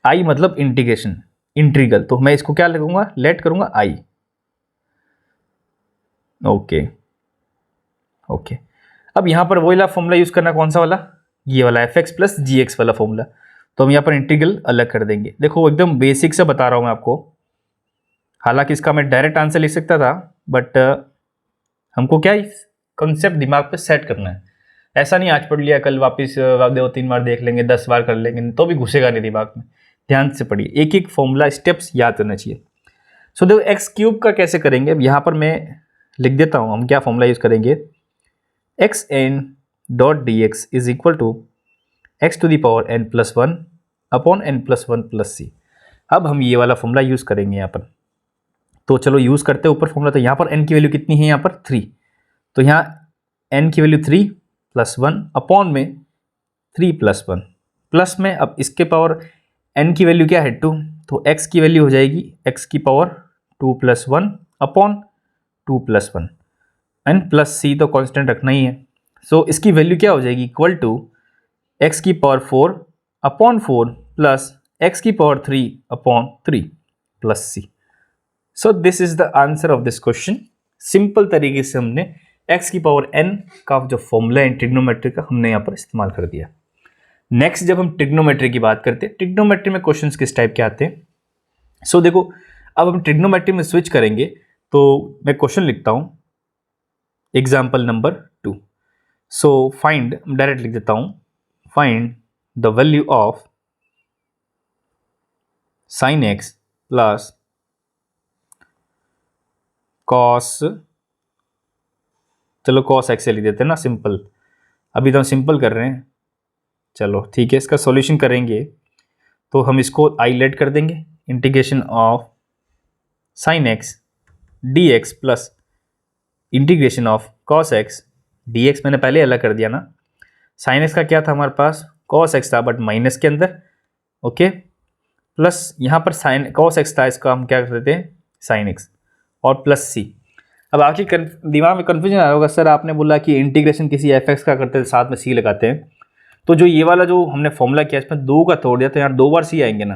I मतलब इंटीग्रेशन, इंटीग्रल, तो मैं इसको क्या लिखूंगा, लेट करूंगा आई। ओके ओके, अब यहाँ पर वही वाला फॉर्मूला यूज़ करना, कौन सा वाला, ये वाला F x plus g x वाला फॉर्मूला। तो हम यहाँ पर इंटीग्रल अलग कर देंगे। देखो एकदम बेसिक से बता रहा हूँ मैं आपको, हालांकि इसका मैं डायरेक्ट आंसर लिख सकता था बट हमको क्या कंसेप्ट दिमाग पे सेट करना है। ऐसा नहीं आज पढ़ लिया कल वापस 2-3 बार देख लेंगे, 10 बार कर लेंगे तो भी घुसेगा नहीं दिमाग में। ध्यान से पढ़िए, एक एक फॉर्मूला स्टेप्स याद करना चाहिए। सो देखो एक्स क्यूब का कैसे करेंगे, अब यहाँ पर मैं लिख देता हूँ हम क्या फॉर्मूला यूज़ करेंगे। X n dot D x is equal to x to the power N plus 1 upon n plus 1 plus सी। अब हम ये वाला फॉर्मूला यूज़ करेंगे यहाँ पर, तो चलो यूज़ करते हैं ऊपर फॉर्मूला। तो यहाँ पर एन की वैल्यू कितनी है, यहाँ पर 3, तो यहाँ एन की वैल्यू 3 प्लस 1 अपॉन में 3 प्लस 1 प्लस में, अब इसके पावर एन की वैल्यू क्या है 2, तो एक्स की वैल्यू हो जाएगी एक्स की power 2 plus 1 upon 2 plus 1 and plus c तो कांस्टेंट रखना ही है। सो इसकी वैल्यू क्या हो जाएगी, इक्वल टू एक्स की पावर 4 अपॉन 4 प्लस एक्स की power 3 upon 3 plus c. So this is the answer of this question. Simple तरीके से हमने x की पावर n का जो फॉर्मूला है ट्रिग्नोमेट्री का हमने यहाँ पर इस्तेमाल कर दिया। नेक्स्ट जब हम ट्रिग्नोमेट्री की बात करते हैं, ट्रिग्नोमेट्री में क्वेश्चंस किस टाइप के आते हैं। सो देखो, अब हम ट्रिग्नोमेट्री में स्विच करेंगे तो मैं क्वेश्चन लिखता हूं, example number 2। So find, direct लिख देता हूं, find the value of sine x plus cos, चलो कॉस एक्स लिख देते हैं ना, सिंपल, अभी तो हम सिंपल कर रहे हैं। चलो ठीक है, इसका सॉल्यूशन करेंगे तो हम इसको आई लेट कर देंगे, integration of sine x D x plus integration of cos x D x, मैंने पहले अलग कर दिया ना। साइन एक्स का क्या था हमारे पास, कॉस एक्स था बट माइनस के अंदर, ओके, प्लस यहाँ पर साइन कॉस एक्स था, इसका हम क्या कर देते हैं साइन एक्स, और प्लस सी। अब आपके दिमाग में कन्फ्यूजन आ रहा होगा, सर आपने बोला कि इंटीग्रेशन किसी एफ एक्स का करते थे साथ में सी लगाते हैं, तो जो ये वाला जो हमने फॉर्मूला किया इसमें 2 का तोड़ दिया तो यहाँ 2 बार सी आएंगे ना।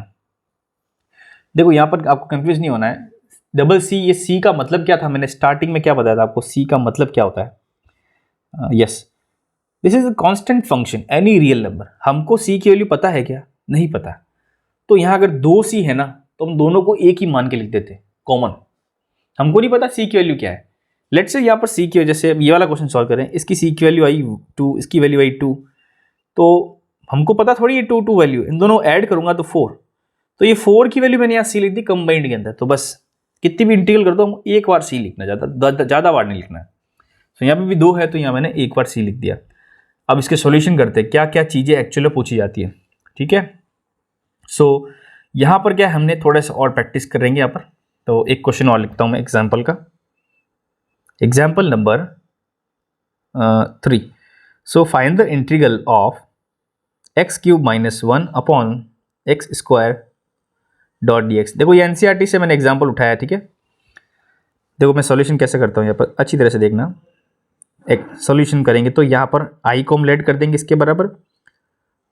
देखो यहाँ पर आपको कंफ्यूज नहीं होना है, डबल सी, ये सी का मतलब क्या था, मैंने स्टार्टिंग में क्या बताया था आपको, सी का मतलब क्या होता है, yes, this is a constant function any real number. हमको सी की वैल्यू पता है क्या, नहीं पता, तो यहाँ अगर 2 सी है ना तो हम दोनों को एक ही मान के लिख देते कॉमन, हमको नहीं पता सी की वैल्यू क्या है। लेट्स से यहाँ पर सी की वजह से ये वाला क्वेश्चन सॉल्व करें, इसकी सी की वैल्यू आई 2, इसकी वैल्यू आई 2, तो हमको पता थोड़ी ये 2 2 वैल्यू, इन दोनों ऐड करूंगा तो 4, तो ये 4 की वैल्यू मैंने यहाँ सी लिख दी कंबाइंड के अंदर, तो बस कितनी भी इंटीग्रल कर दो हम एक बार सी लिखना, ज़्यादा बार नहीं लिखना है। तो यहाँ पे भी 2 है तो यहाँ मैंने एक बार सी लिख दिया। अब इसके सॉल्यूशन करते हैं, क्या क्या चीज़ें एक्चुअली पूछी जाती है, ठीक है। सो यहाँ पर क्या हमने थोड़ा सा और प्रैक्टिस करेंगे यहाँ पर, तो एक क्वेश्चन और लिखता हूँ मैं एग्जाम्पल का, example number 3। So find the integral of x cube minus 1 upon x square dot D x. देखो ये एनसीईआरटी से मैंने एग्जाम्पल उठाया, ठीक है। देखो मैं सॉल्यूशन कैसे करता हूँ यहाँ पर, अच्छी तरह से देखना। एक सॉल्यूशन करेंगे तो यहाँ पर आई को हम लेट कर देंगे इसके बराबर,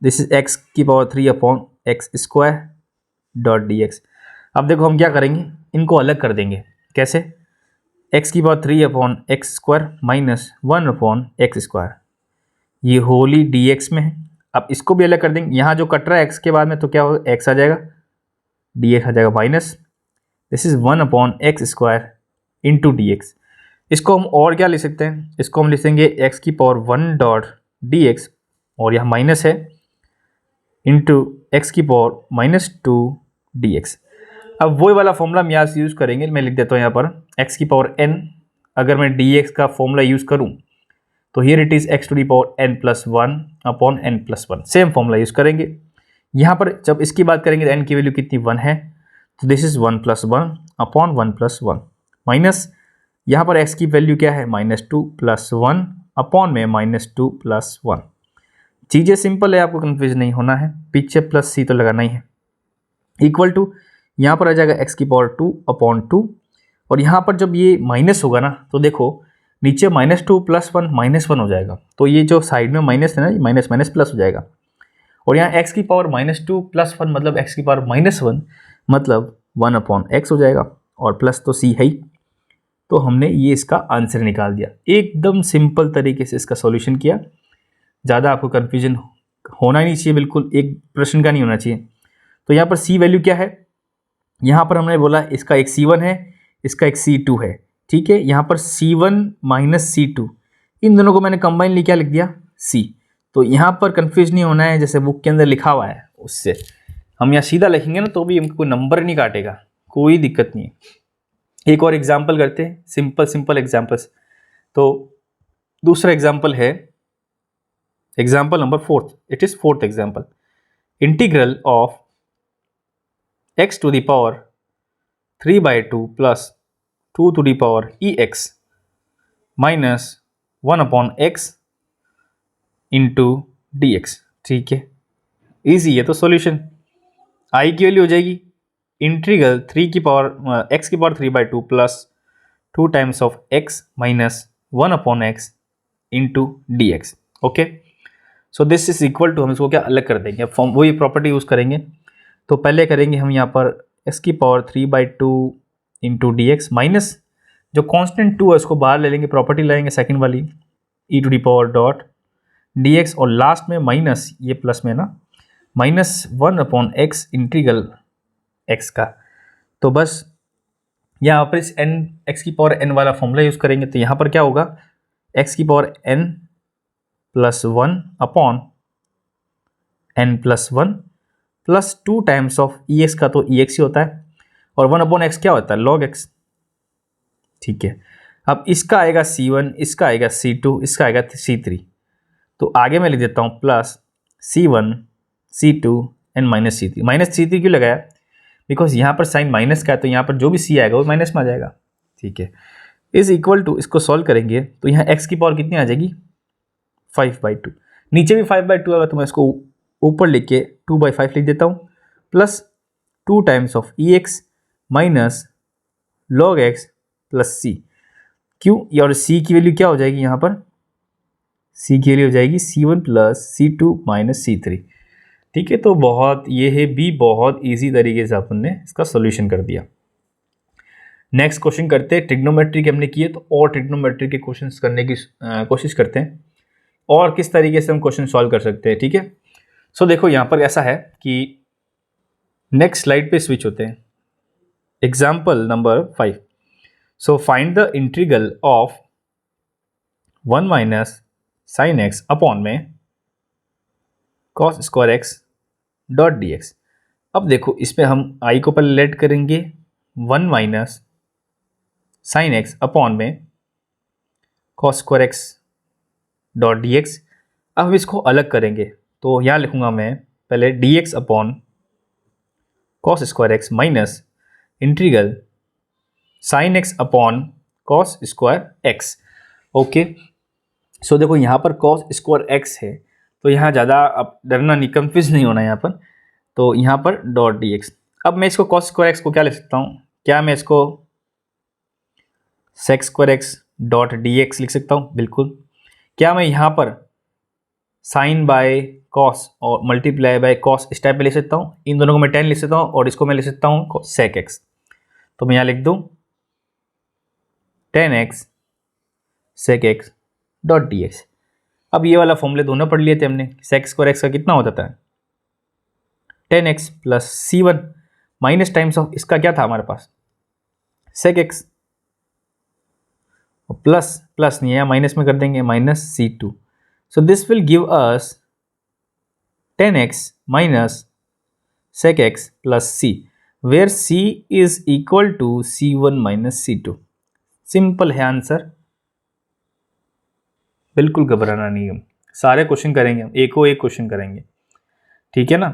दिस इज एक्स की power 3 upon x square dot D x. अब देखो हम क्या करेंगे, इनको अलग कर देंगे, कैसे, एक्स की power 3 upon x square minus 1 upon x square, ये होली डी एक्स में है। अब इसको भी अलग कर देंगे, यहाँ जो कट रहा है एक्स के बाद में तो क्या होगा, एक्स आ जाएगा, डी एक्स आ जाएगा minus, this is 1 upon x square into D x. इसको हम और क्या लिख सकते हैं, इसको हम लिखेंगे एक्स की पावर 1 डॉट डी एक्स, और यहाँ माइनस है, इंटू एक्स की पावर माइनस 2 डी एक्स। अब वही वाला फॉर्मूला हम यहाँ से यूज़ करेंगे, मैं लिख देता हूँ यहाँ पर एक्स की पावर n, अगर मैं डी एक्स का फॉर्मूला यूज़ करूँ तो here it is x to the power n plus 1 upon n plus 1, same formula use करेंगे। यहाँ पर जब इसकी बात करेंगे तो n की वैल्यू कितनी 1 है, तो this is 1 plus 1 upon 1 plus 1 minus, यहाँ पर x की वैल्यू क्या है -2 प्लस 1 अपॉन में -2 प्लस 1। चीज़ें सिंपल है, आपको कन्फ्यूज नहीं होना है, पीछे प्लस सी तो लगाना ही है, इक्वल टू यहाँ पर आ जाएगा x की पावर 2 अपॉन 2, और यहाँ पर जब ये माइनस होगा ना तो देखो नीचे -2 प्लस 1 -1 हो जाएगा, तो ये जो साइड में माइनस है ना, ये माइनस माइनस प्लस हो जाएगा, और यहाँ x की पावर -2 प्लस 1 मतलब x की पावर -1 मतलब 1 अपॉन एक्स हो जाएगा, और प्लस तो c है ही, तो हमने ये इसका आंसर निकाल दिया। एकदम सिंपल तरीके से इसका सॉल्यूशन किया, ज़्यादा आपको कन्फ्यूजन होना ही नहीं चाहिए, बिल्कुल एक प्रश्न का नहीं होना चाहिए। तो यहाँ पर c वैल्यू क्या है, यहाँ पर हमने बोला इसका एक C1 है, इसका एक C2 है, ठीक है। यहाँ पर C1 माइनस C2, इन दोनों को मैंने कंबाइन क्या लिख दिया C। तो यहाँ पर कंफ्यूज नहीं होना है, जैसे बुक के अंदर लिखा हुआ है उससे हम यहाँ सीधा लिखेंगे ना तो भी हमको कोई नंबर नहीं काटेगा, कोई दिक्कत नहीं है। एक और एग्जाम्पल करते हैं, सिंपल एग्जाम्पल्स। तो दूसरा एग्जाम्पल है example number 4, it is 4th example, integral of x to the power 3/2 plus 2 to the power ex minus 1 upon x into D x, ठीक है, ईजी है। तो सॉल्यूशन आई की वैल्यू हो जाएगी इंटीग्रल 3 की पावर x की power 3/2 plus 2 times of x minus 1 upon x into D x. Okay, so this is equal to, हम इसको क्या अलग कर देंगे, फॉर्म वही प्रॉपर्टी यूज़ करेंगे। तो पहले करेंगे हम यहाँ पर एक्स की power 3/2 into D x minus जो कांस्टेंट 2 है उसको बाहर ले लेंगे, प्रॉपर्टी लाएंगे सेकंड वाली e to the power dot D x, और लास्ट में माइनस ये प्लस में ना -1/x इंटीग्रल एक्स का। तो बस यहाँ पर इस n एक्स की पावर n वाला फॉर्मूला यूज़ करेंगे। तो यहाँ पर क्या होगा, एक्स की power n plus 1/n+1 plus 2 times of e x का, तो ई एक्स ही होता है, और 1/x क्या होता है, log x। ठीक है, अब इसका आएगा c1, इसका आएगा c2, इसका आएगा c3। तो आगे मैं लिख देता हूँ plus c1 c2 and minus c3। Minus c3 क्यों लगाया, बिकॉज यहाँ पर साइन माइनस का है, तो यहाँ पर जो भी c आएगा वो माइनस में आ जाएगा। ठीक है, इज इक्वल टू, इसको सॉल्व करेंगे तो यहाँ x की पावर कितनी आ जाएगी, 5/2। नीचे भी 5/2 आएगा, तो मैं इसको ऊपर लिख के 2/5 लिख देता हूँ, plus 2 times of e x minus log x plus c. क्यों, और सी की वैल्यू क्या हो जाएगी, यहाँ पर सी की वैल्यू हो जाएगी c1 plus c2 minus c3। ठीक है, तो बहुत ये है भी बहुत इजी तरीके से अपन ने इसका सोल्यूशन कर दिया। नेक्स्ट क्वेश्चन करते हैं, ट्रिग्नोमेट्री के हमने किए, तो और ट्रिग्नोमेट्री के क्वेश्चंस करने की कोशिश करते हैं और किस तरीके से हम क्वेश्चन सॉल्व कर सकते हैं। ठीक है, सो देखो यहाँ पर ऐसा है कि नेक्स्ट स्लाइड पे स्विच होते हैं, example number 5। So find the integral of 1 minus sine x upon में cos square x dot D x. अब देखो इसमें हम आई को पहले लेट करेंगे 1 माइनस साइन एक्स अपॉन में cos square x dot D x. अब हम इसको अलग करेंगे, तो यहाँ लिखूंगा मैं पहले d x upon cos square x minus integral sine x upon cos square x. Okay, so देखो यहाँ पर कॉस स्क्वायर एक्स है, तो यहाँ ज़्यादा अब डरना नहीं, कंफ्यूज नहीं होना यहाँ पर। तो यहाँ पर डॉट डी एक्स। अब मैं इसको कॉस स्क्वायर एक्स को क्या लिख सकता हूँ, क्या मैं इसको sec square x dot D x लिख सकता हूँ, बिल्कुल। क्या मैं यहाँ पर साइन बाय कॉस और मल्टीप्लाई बाय कॉस इस टाइप में लिख सकता हूँ, इन दोनों को मैं टेन लिख सकता हूँ और इसको मैं लिख सकता हूँ सेक एक्स। तो मैं यहाँ लिख दूँ 10x sec x dot D x. अब ये वाला फॉर्मूले दोनों पढ़ लिए थे हमने, सेक स्क्वायर एक्स का कितना होता था 10x plus c1 minus times of इसका क्या था हमारे पास सेक एक्स, प्लस प्लस नहीं है माइनस में कर देंगे minus c2। So this will give us 10x minus sec x plus c, where c is equal to c1 minus c2। Simple है आंसर, बिल्कुल घबराना नहीं है, सारे क्वेश्चन करेंगे हम, एक क्वेश्चन करेंगे। ठीक है ना,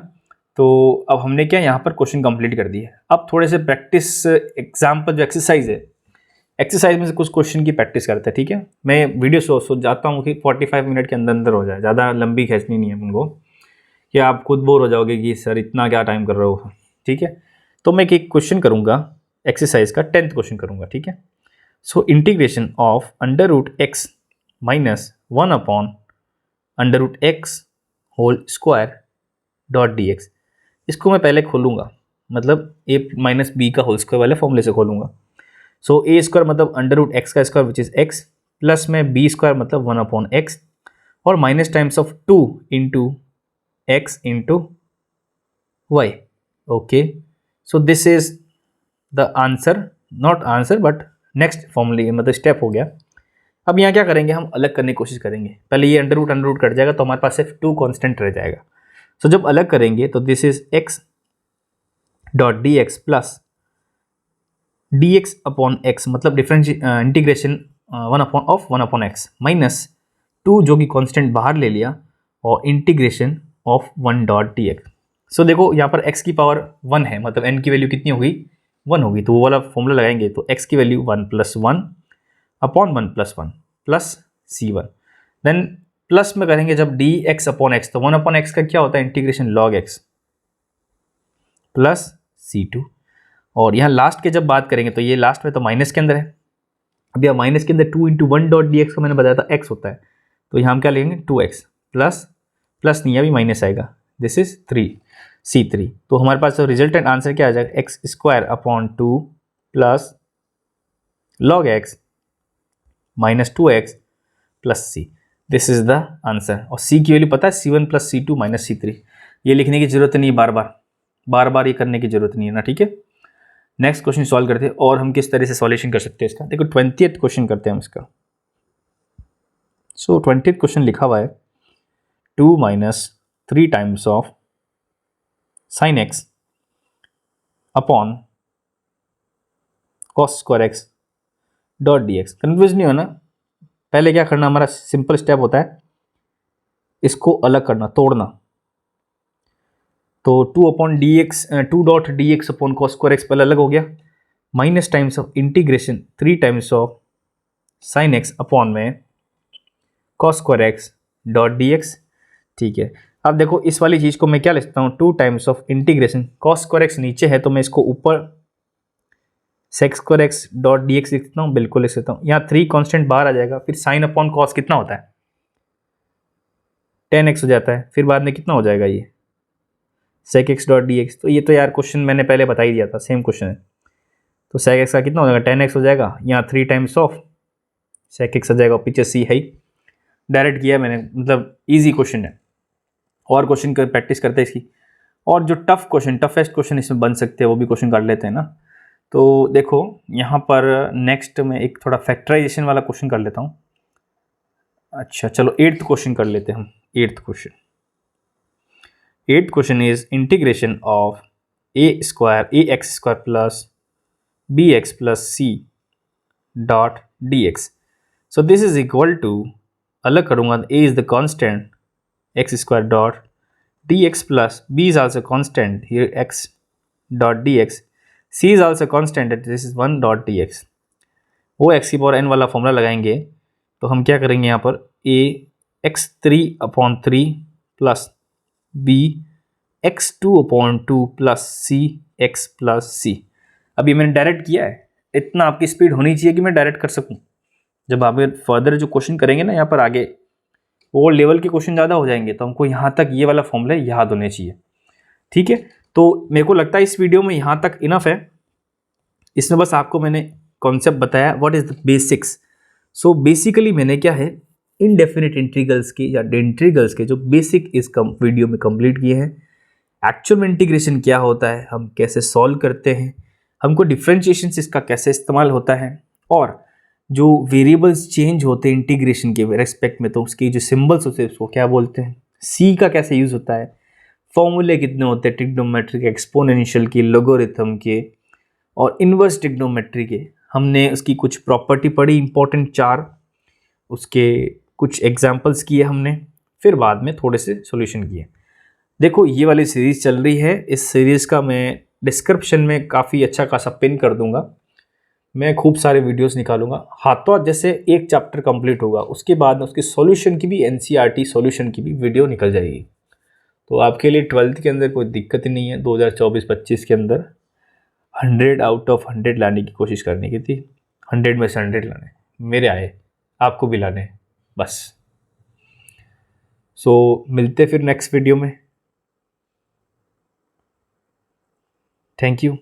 तो अब हमने क्या यहाँ पर क्वेश्चन कंप्लीट कर दिए। अब थोड़े से प्रैक्टिस एग्जाम्पल जो एक्सरसाइज है, एक्सरसाइज में से कुछ क्वेश्चन की प्रैक्टिस करते हैं। ठीक है, मैं वीडियो सोच जाता हूँ कि 45 मिनट के अंदर अंदर हो जाए, ज़्यादा लंबी खींचनी नहीं है उनको कि आप खुद बोर हो जाओगे कि सर इतना क्या टाइम कर रहे हो। ठीक है, तो मैं एक क्वेश्चन करूँगा एक्सरसाइज का, 10th क्वेश्चन करूँगा। ठीक है, so integration of √x minus 1/√x whole square dot D x. इसको मैं पहले खोलूँगा, मतलब a माइनस बी का होल स्क्वायर वाले फॉर्मूले से खोलूँगा। सो ए स्क्वायर मतलब √x का square which is x, plus में बी स्क्वायर मतलब 1/x, और minus times of 2 into x into y. Okay, so this is the answer, not answer but next फॉर्मूले, मतलब स्टेप हो गया। अब यहाँ क्या करेंगे, हम अलग करने की कोशिश करेंगे। पहले ये अंडर रूट कट जाएगा, तो हमारे पास सिर्फ 2 कांस्टेंट रह जाएगा। सो जब अलग करेंगे तो this is x dot D x plus d x upon x, मतलब डिफरेंस इंटीग्रेशन 1/x माइनस 2 जो कि कांस्टेंट बाहर ले लिया, और integration of 1 dot D x. So देखो यहाँ पर x की पावर 1 है, मतलब n की वैल्यू कितनी होगी 1 होगी, तो वो वाला फॉर्मूला लगाएंगे। तो x की value 1 + 1 upon 1 + 1 plus c1, then plus में करेंगे जब डी एक्स अपॉन एक्स, तो 1/x का क्या होता है integration log x plus c2। और यहाँ लास्ट के जब बात करेंगे तो ये लास्ट में तो माइनस के अंदर है। अब यहाँ माइनस के अंदर 2 × 1 डॉट डी एक्स का मैंने बताया था x होता है, तो यहाँ हम क्या लेंगे 2x प्लस प्लस नहीं अभी माइनस आएगा, दिस इज 3c3। तो हमारे पास रिजल्टेंट आंसर क्या आ जाएगा, x square upon 2 plus log x minus 2x plus c, this is the answer. और c की वैल्यू पता है c1 plus c2 minus c3। ये लिखने की जरूरत नहीं, बार बार ये करने की जरूरत नहीं है ना, ठीक है। नेक्स्ट क्वेश्चन सॉल्व करते हैं और हम किस तरह से सॉल्यूशन कर सकते हैं इसका। देखो 20th क्वेश्चन करते हैं हम इसका। सो 20th क्वेश्चन लिखा हुआ है 2 minus 3 times of sine x upon cos square x dot D x. Confuse नहीं होना, पहले क्या करना, हमारा सिंपल स्टेप होता है इसको अलग करना, तोड़ना। तो 2 upon d x, 2 dot D x upon cos square x पहले अलग हो गया, minus times of integration 3 times of sine x upon में cos square x dot D x. ठीक है, अब देखो इस वाली चीज़ को मैं क्या लिखता हूँ, 2 times of integration cos square x नीचे है तो मैं इसको ऊपर sex square x dot D x लिखता हूँ, बिल्कुल लिख सकता हूँ। यहाँ 3 कॉन्स्टेंट बाहर आ जाएगा, फिर साइन अपॉन कॉस कितना होता है 10x हो जाता है, फिर बाद में कितना हो जाएगा ये sec x dot D x. तो ये तो यार क्वेश्चन मैंने पहले बता ही दिया था, सेम क्वेश्चन है। तो सेक एक्स का कितना हो जाएगा 10x हो जाएगा, यहाँ 3 टाइम्स ऑफ सेक एक्स हो जाएगा, पीछे सी है ही, डायरेक्ट किया मैंने, मतलब ईजी क्वेश्चन है। और क्वेश्चन कर प्रैक्टिस करते हैं इसकी, और जो टफ क्वेश्चन, टफेस्ट क्वेश्चन इसमें बन सकते हैं वो भी क्वेश्चन कर लेते हैं ना। तो देखो यहाँ पर नेक्स्ट में एक थोड़ा फैक्टराइजेशन वाला क्वेश्चन कर लेता हूँ। अच्छा चलो 8th क्वेश्चन कर लेते हैं हम। 8th question is integration of ax square plus bx plus c dot dx। So this is equal to, अलग करूँगा, a is the constant x square dot dx plus b is also constant here x dot dx, c is also constant that this is 1 dot dx। वो x की power n वाला formula लगाएंगे तो हम क्या करेंगे यहाँ पर a x3 upon 3 plus b x2 upon 2 plus c x plus c। अभी मैंने डायरेक्ट किया है, इतना आपकी स्पीड होनी चाहिए कि मैं डायरेक्ट कर सकूँ। जब आप फर्दर जो क्वेश्चन करेंगे ना यहाँ पर आगे, वो लेवल के क्वेश्चन ज़्यादा हो जाएंगे, तो हमको यहाँ तक ये वाला फॉर्मूला याद होने चाहिए, ठीक है। तो मेरे को लगता है इस वीडियो में यहाँ तक इनफ है। इसमें बस आपको मैंने कॉन्सेप्ट बताया, what is the basics. So basically मैंने क्या है, इनडेफिनिट इंटीग्रल्स के या इंटीग्रल्स के जो बेसिक इस वीडियो में कंप्लीट किए हैं। एक्चुअल में इंटीग्रेशन क्या होता है, हम कैसे सॉल्व करते हैं, हमको डिफ्रेंशिएशन इसका कैसे इस्तेमाल होता है, और जो वेरिएबल्स चेंज होते हैं इंटीग्रेशन के रेस्पेक्ट में तो उसके जो सिंबल्स होते हैं उसको क्या बोलते हैं, सी का कैसे यूज़ होता है, फॉर्मूले कितने होते हैं ट्रिग्नोमेट्री के, एक्सपोनेंशियल के, लोगरिथम के और इन्वर्स ट्रिग्नोमेट्री के। हमने उसकी कुछ प्रॉपर्टी पढ़ी इंपॉर्टेंट 4, उसके कुछ एग्जाम्पल्स किए हमने, फिर बाद में थोड़े से सॉल्यूशन किए। देखो ये वाली सीरीज़ चल रही है, इस सीरीज़ का मैं डिस्क्रिप्शन में काफ़ी अच्छा खासा पिन कर दूंगा, मैं खूब सारे वीडियोस निकालूंगा। हाथों जैसे एक चैप्टर कंप्लीट होगा उसके बाद में उसके सॉल्यूशन की भी, एनसीईआरटी सॉल्यूशन की भी वीडियो निकल जाएगी। तो आपके लिए 12th के अंदर कोई दिक्कत ही नहीं है, 2024-25 के अंदर 100 आउट ऑफ 100 लाने की कोशिश करने की थी, 100 में से 100 लाने मेरे आए, आपको भी लाने बस। सो मिलते फिर नेक्स्ट वीडियो में, थैंक यू।